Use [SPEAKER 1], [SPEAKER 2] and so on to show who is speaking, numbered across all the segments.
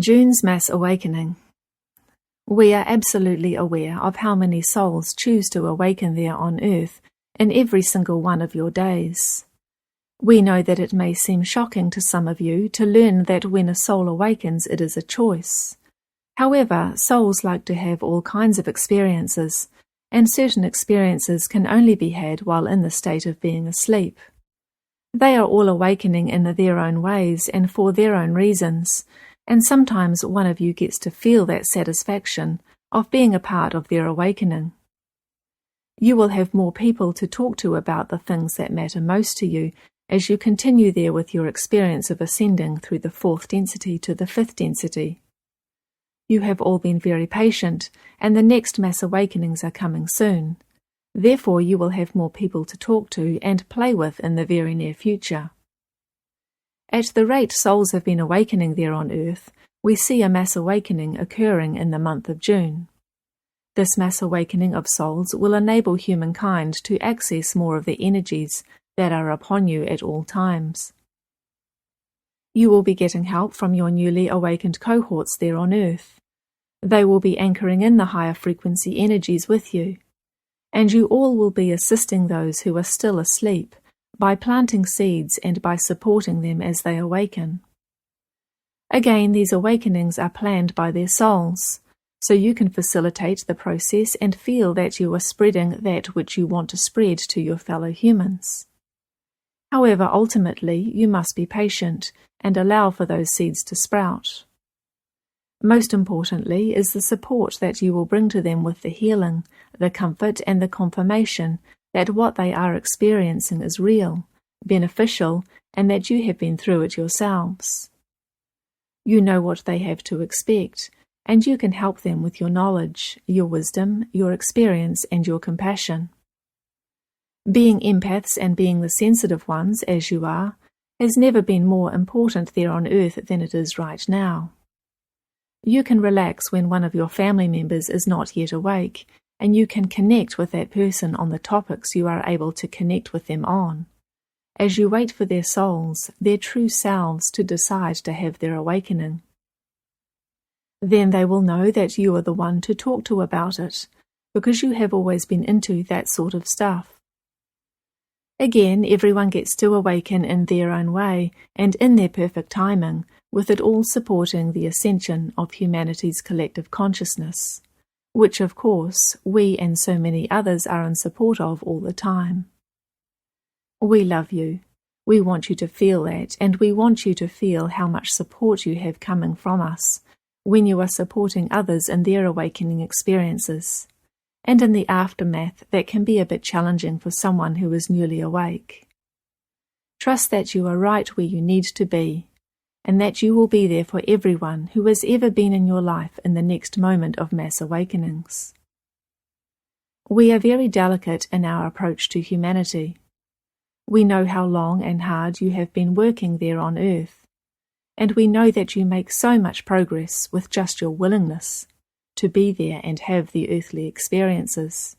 [SPEAKER 1] June's Mass Awakening. We are absolutely aware of how many souls choose to awaken there on earth in every single one of your days. We know that it may seem shocking to some of you to learn that when a soul awakens it is a choice. However, souls like to have all kinds of experiences, and certain experiences can only be had while in the state of being asleep. They are all awakening in their own ways and for their own reasons, and sometimes one of you gets to feel that satisfaction of being a part of their awakening. You will have more people to talk to about the things that matter most to you as you continue there with your experience of ascending through the fourth density to the fifth density. You have all been very patient, and the next mass awakenings are coming soon. Therefore you will have more people to talk to and play with in the very near future. At the rate souls have been awakening there on earth, we see a mass awakening occurring in the month of June. This mass awakening of souls will enable humankind to access more of the energies that are upon you at all times. You will be getting help from your newly awakened cohorts there on earth. They will be anchoring in the higher frequency energies with you, and you all will be assisting those who are still asleep by planting seeds and by supporting them as they awaken. Again, these awakenings are planned by their souls, so you can facilitate the process and feel that you are spreading that which you want to spread to your fellow humans. However, ultimately, you must be patient and allow for those seeds to sprout. Most importantly is the support that you will bring to them with the healing, the comfort and the confirmation that what they are experiencing is real, beneficial, and that you have been through it yourselves. You know what they have to expect, and you can help them with your knowledge, your wisdom, your experience, and your compassion. Being empaths and being the sensitive ones, as you are, has never been more important there on earth than it is right now. You can relax when one of your family members is not yet awake, and you can connect with that person on the topics you are able to connect with them on, as you wait for their souls, their true selves, to decide to have their awakening. Then they will know that you are the one to talk to about it, because you have always been into that sort of stuff. Again, everyone gets to awaken in their own way and in their perfect timing, with it all supporting the ascension of humanity's collective consciousness, which of course we and so many others are in support of all the time. We love you. We want you to feel that, and we want you to feel how much support you have coming from us when you are supporting others in their awakening experiences, and in the aftermath that can be a bit challenging for someone who is newly awake. Trust that you are right where you need to be, and that you will be there for everyone who has ever been in your life in the next moment of mass awakenings. We are very delicate in our approach to humanity. We know how long and hard you have been working there on earth, and we know that you make so much progress with just your willingness to be there and have the earthly experiences,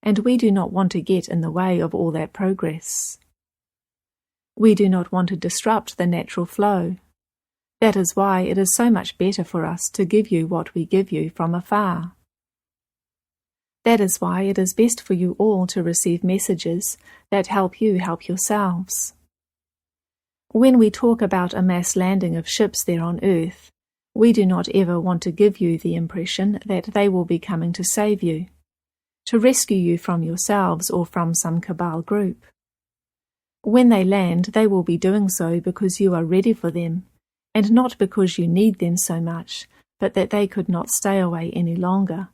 [SPEAKER 1] and we do not want to get in the way of all that progress. We do not want to disrupt the natural flow. That is why it is so much better for us to give you what we give you from afar. That is why it is best for you all to receive messages that help you help yourselves. When we talk about a mass landing of ships there on earth, we do not ever want to give you the impression that they will be coming to save you, to rescue you from yourselves or from some cabal group. When they land, they will be doing so because you are ready for them, and not because you need them so much, but that they could not stay away any longer.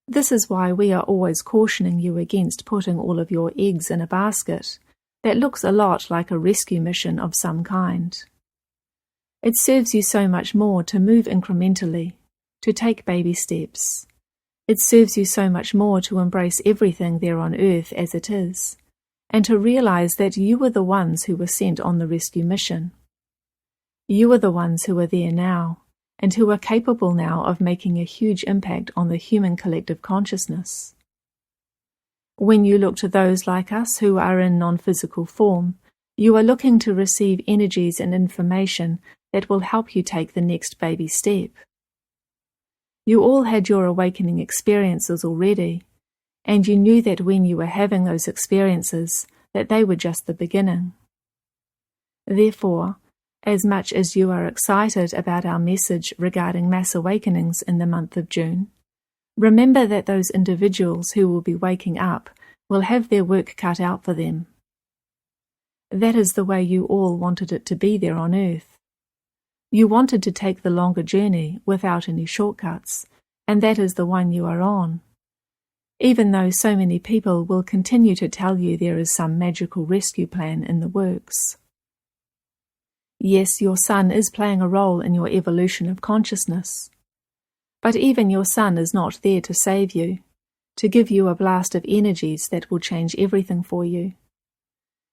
[SPEAKER 1] This is why we are always cautioning you against putting all of your eggs in a basket that looks a lot like a rescue mission of some kind. It serves you so much more to move incrementally, to take baby steps. It serves you so much more to embrace everything there on earth as it is, and to realize that you were the ones who were sent on the rescue mission. You are the ones who are there now, and who are capable now of making a huge impact on the human collective consciousness. When you look to those like us who are in non-physical form, you are looking to receive energies and information that will help you take the next baby step. You all had your awakening experiences already, and you knew that when you were having those experiences, that they were just the beginning. Therefore, as much as you are excited about our message regarding mass awakenings in the month of June, remember that those individuals who will be waking up will have their work cut out for them. That is the way you all wanted it to be there on Earth. You wanted to take the longer journey without any shortcuts, and that is the one you are on. Even though so many people will continue to tell you there is some magical rescue plan in the works. Yes, your sun is playing a role in your evolution of consciousness. But even your sun is not there to save you, to give you a blast of energies that will change everything for you.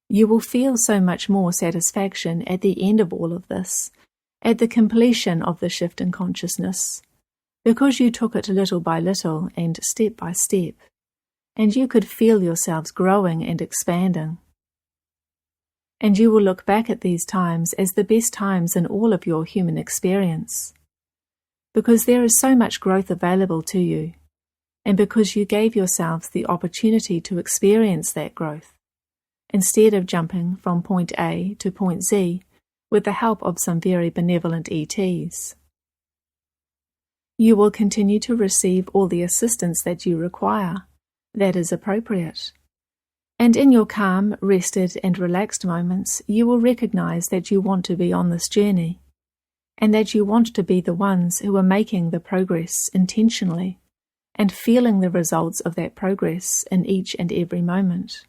[SPEAKER 1] You will feel so much more satisfaction at the end of all of this, at the completion of the shift in consciousness, because you took it little by little and step by step, and you could feel yourselves growing and expanding. And you will look back at these times as the best times in all of your human experience, because there is so much growth available to you, and because you gave yourselves the opportunity to experience that growth, instead of jumping from point A to point Z with the help of some very benevolent ETs. You will continue to receive all the assistance that you require, that is appropriate. And in your calm, rested and relaxed moments, you will recognize that you want to be on this journey, and that you want to be the ones who are making the progress intentionally and feeling the results of that progress in each and every moment.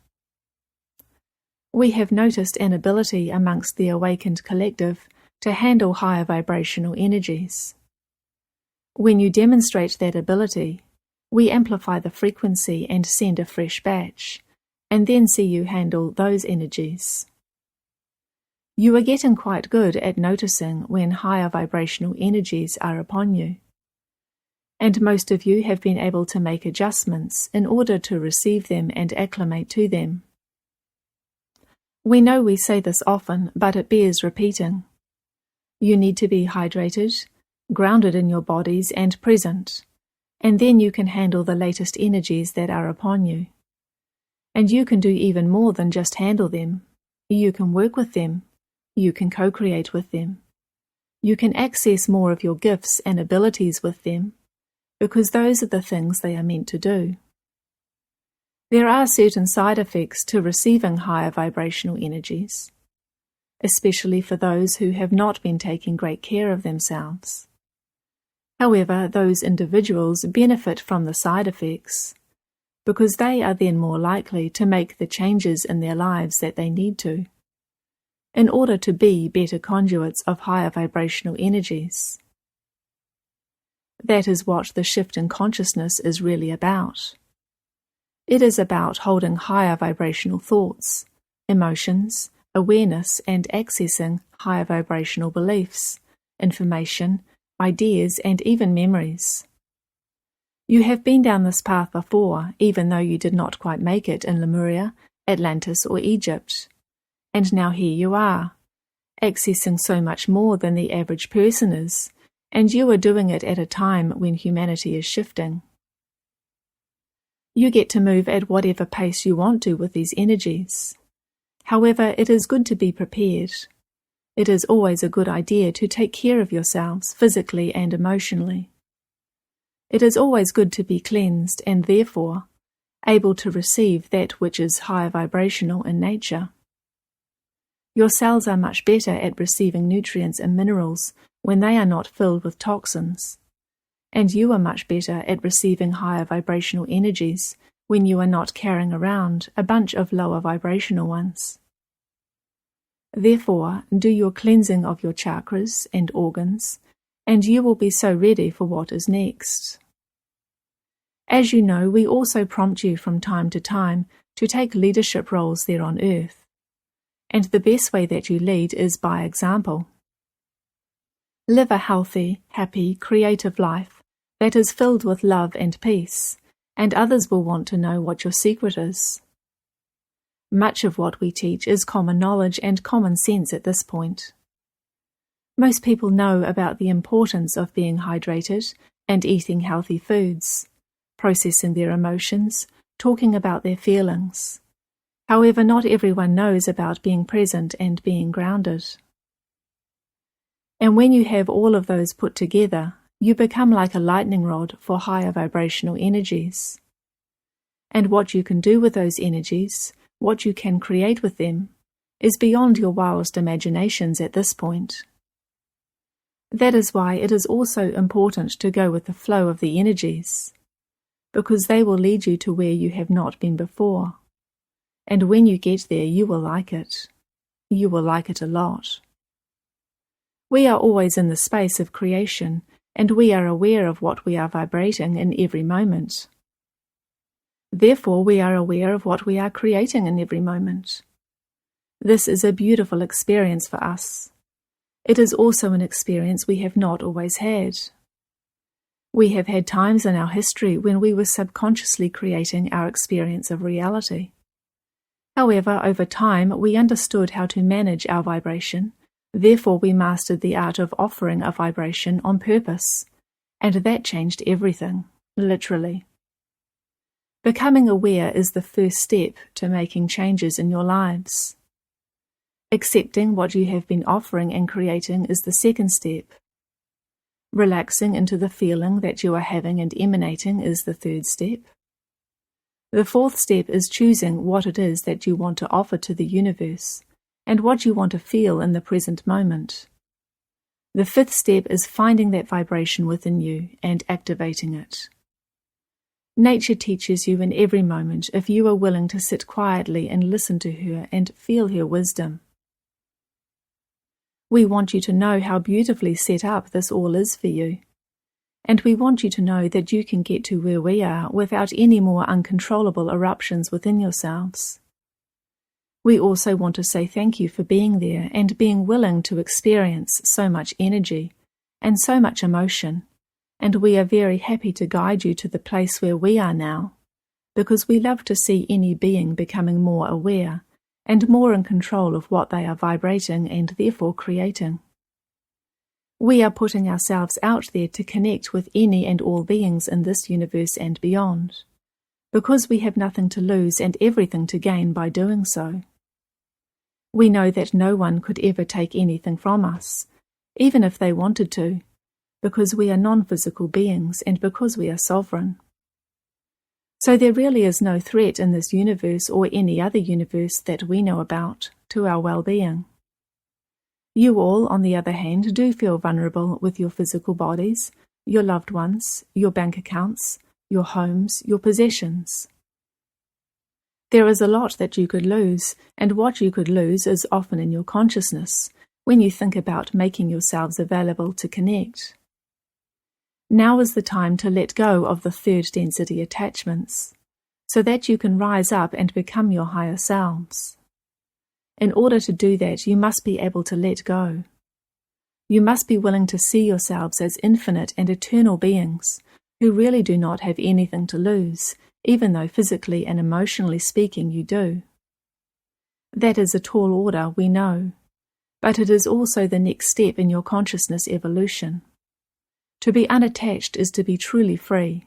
[SPEAKER 1] We have noticed an ability amongst the awakened collective to handle higher vibrational energies. When you demonstrate that ability, we amplify the frequency and send a fresh batch, and then see you handle those energies. You are getting quite good at noticing when higher vibrational energies are upon you, and most of you have been able to make adjustments in order to receive them and acclimate to them. We know we say this often, but it bears repeating. You need to be hydrated, grounded in your bodies and present, and then you can handle the latest energies that are upon you. And you can do even more than just handle them. You can work with them. You can co-create with them. You can access more of your gifts and abilities with them, because those are the things they are meant to do. There are certain side effects to receiving higher vibrational energies, especially for those who have not been taking great care of themselves. However, those individuals benefit from the side effects, because they are then more likely to make the changes in their lives that they need to, in order to be better conduits of higher vibrational energies. That is what the shift in consciousness is really about. It is about holding higher vibrational thoughts, emotions, awareness, and accessing higher vibrational beliefs, information, ideas, and even memories. You have been down this path before, even though you did not quite make it in Lemuria, Atlantis, or Egypt. And now here you are, accessing so much more than the average person is, and you are doing it at a time when humanity is shifting. You get to move at whatever pace you want to with these energies. However, it is good to be prepared. It is always a good idea to take care of yourselves physically and emotionally. It is always good to be cleansed and therefore able to receive that which is higher vibrational in nature. Your cells are much better at receiving nutrients and minerals when they are not filled with toxins, and you are much better at receiving higher vibrational energies when you are not carrying around a bunch of lower vibrational ones. Therefore, do your cleansing of your chakras and organs, and you will be so ready for what is next. As you know, we also prompt you from time to time to take leadership roles there on Earth, and the best way that you lead is by example. Live a healthy, happy, creative life that is filled with love and peace, and others will want to know what your secret is. Much of what we teach is common knowledge and common sense at this point. Most people know about the importance of being hydrated and eating healthy foods, processing their emotions, talking about their feelings. However, not everyone knows about being present and being grounded. And when you have all of those put together, you become like a lightning rod for higher vibrational energies. And what you can do with those energies, what you can create with them, is beyond your wildest imaginations at this point. That is why it is also important to go with the flow of the energies, because they will lead you to where you have not been before. And when you get there, you will like it. You will like it a lot. We are always in the space of creation, and we are aware of what we are vibrating in every moment. Therefore, we are aware of what we are creating in every moment. This is a beautiful experience for us. It is also an experience we have not always had. We have had times in our history when we were subconsciously creating our experience of reality. However, over time, we understood how to manage our vibration. Therefore, we mastered the art of offering a vibration on purpose, and that changed everything, literally. Becoming aware is the first step to making changes in your lives. Accepting what you have been offering and creating is the second step. Relaxing into the feeling that you are having and emanating is the third step. The fourth step is choosing what it is that you want to offer to the universe and what you want to feel in the present moment. The fifth step is finding that vibration within you and activating it. Nature teaches you in every moment if you are willing to sit quietly and listen to her and feel her wisdom. We want you to know how beautifully set up this all is for you. And we want you to know that you can get to where we are without any more uncontrollable eruptions within yourselves. We also want to say thank you for being there and being willing to experience so much energy and so much emotion, and we are very happy to guide you to the place where we are now, because we love to see any being becoming more aware and more in control of what they are vibrating and therefore creating. We are putting ourselves out there to connect with any and all beings in this universe and beyond, because we have nothing to lose and everything to gain by doing so. We know that no one could ever take anything from us, even if they wanted to, because we are non-physical beings and because we are sovereign. So there really is no threat in this universe or any other universe that we know about to our well-being. You all, on the other hand, do feel vulnerable with your physical bodies, your loved ones, your bank accounts, your homes, your possessions. There is a lot that you could lose, and what you could lose is often in your consciousness, when you think about making yourselves available to connect. Now is the time to let go of the third density attachments, so that you can rise up and become your higher selves. In order to do that, you must be able to let go. You must be willing to see yourselves as infinite and eternal beings who really do not have anything to lose, even though physically and emotionally speaking you do. That is a tall order, we know, but it is also the next step in your consciousness evolution. To be unattached is to be truly free.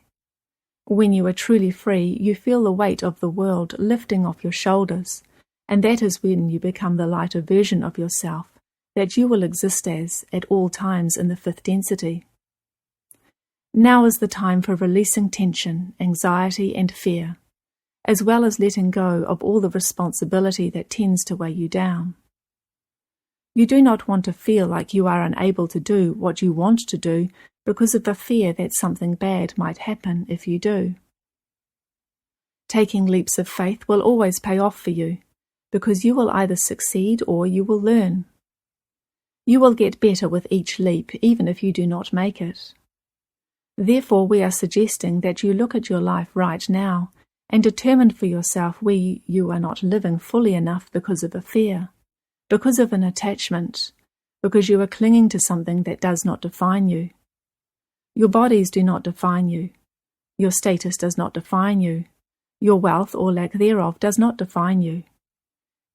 [SPEAKER 1] When you are truly free, you feel the weight of the world lifting off your shoulders, and that is when you become the lighter version of yourself that you will exist as at all times in the fifth density. Now is the time for releasing tension, anxiety, and fear, as well as letting go of all the responsibility that tends to weigh you down. You do not want to feel like you are unable to do what you want to do because of the fear that something bad might happen if you do. Taking leaps of faith will always pay off for you, because you will either succeed or you will learn. You will get better with each leap, even if you do not make it. Therefore, we are suggesting that you look at your life right now and determine for yourself where you are not living fully enough because of a fear, because of an attachment, because you are clinging to something that does not define you. Your bodies do not define you. Your status does not define you. Your wealth or lack thereof does not define you.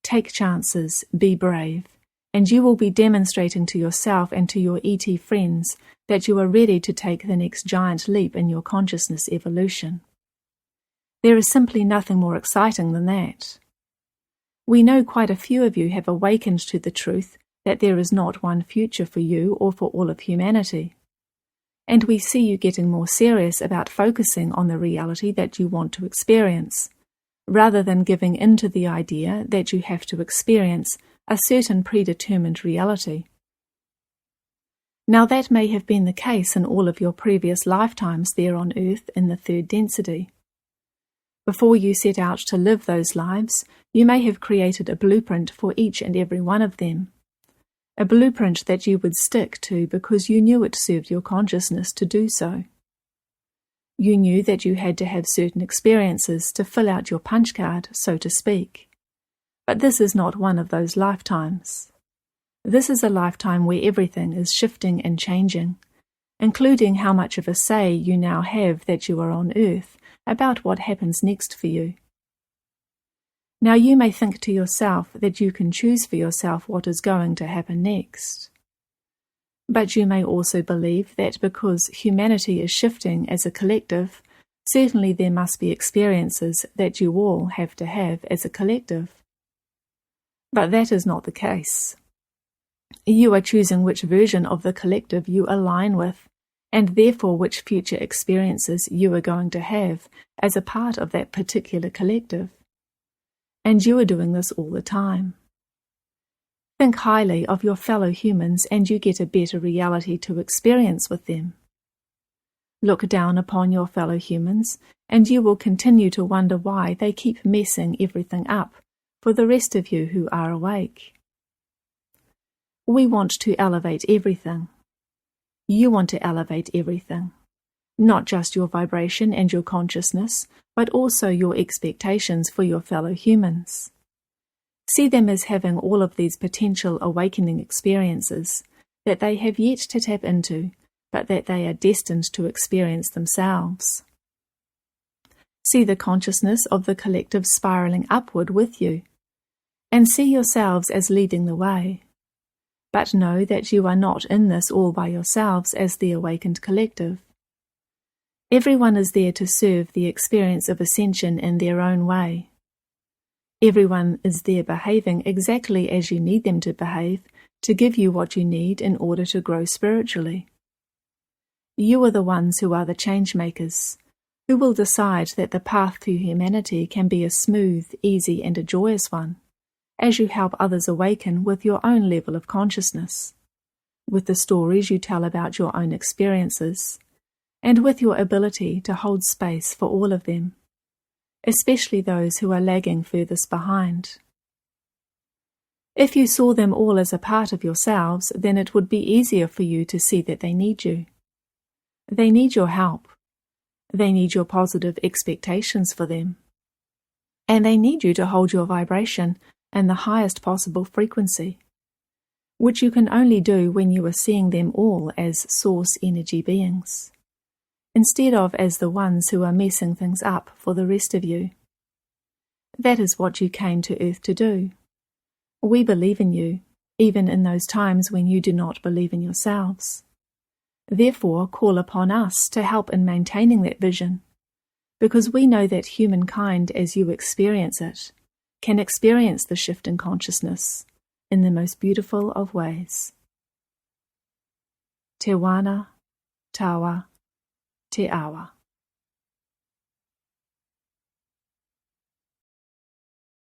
[SPEAKER 1] Take chances, be brave, and you will be demonstrating to yourself and to your ET friends that you are ready to take the next giant leap in your consciousness evolution. There is simply nothing more exciting than that. We know quite a few of you have awakened to the truth that there is not one future for you or for all of humanity. And we see you getting more serious about focusing on the reality that you want to experience, rather than giving in to the idea that you have to experience a certain predetermined reality. Now that may have been the case in all of your previous lifetimes there on Earth in the third density. Before you set out to live those lives, you may have created a blueprint for each and every one of them. A blueprint that you would stick to because you knew it served your consciousness to do so. You knew that you had to have certain experiences to fill out your punch card, so to speak. But this is not one of those lifetimes. This is a lifetime where everything is shifting and changing, including how much of a say you now have that you are on Earth about what happens next for you. Now you may think to yourself that you can choose for yourself what is going to happen next. But you may also believe that because humanity is shifting as a collective, certainly there must be experiences that you all have to have as a collective. But that is not the case. You are choosing which version of the collective you align with, and therefore which future experiences you are going to have as a part of that particular collective. And you are doing this all the time. Think highly of your fellow humans and you get a better reality to experience with them. Look down upon your fellow humans and you will continue to wonder why they keep messing everything up for the rest of you who are awake. We want to elevate everything. You want to elevate everything, not just your vibration and your consciousness, but also your expectations for your fellow humans. See them as having all of these potential awakening experiences that they have yet to tap into, but that they are destined to experience themselves. See the consciousness of the collective spiraling upward with you, and see yourselves as leading the way. But know that you are not in this all by yourselves as the awakened collective. Everyone is there to serve the experience of ascension in their own way. Everyone is there behaving exactly as you need them to behave to give you what you need in order to grow spiritually. You are the ones who are the change makers, who will decide that the path to humanity can be a smooth, easy and a joyous one, as you help others awaken with your own level of consciousness, with the stories you tell about your own experiences, and with your ability to hold space for all of them, especially those who are lagging furthest behind. If you saw them all as a part of yourselves, then it would be easier for you to see that they need you. They need your help. They need your positive expectations for them. And they need you to hold your vibration in the highest possible frequency, which you can only do when you are seeing them all as source energy beings, instead of as the ones who are messing things up for the rest of you. That is what you came to Earth to do. We believe in you, even in those times when you do not believe in yourselves. Therefore, call upon us to help in maintaining that vision, because we know that humankind, as you experience it, can experience the shift in consciousness in the most beautiful of ways. Te wana, tawa, te awa.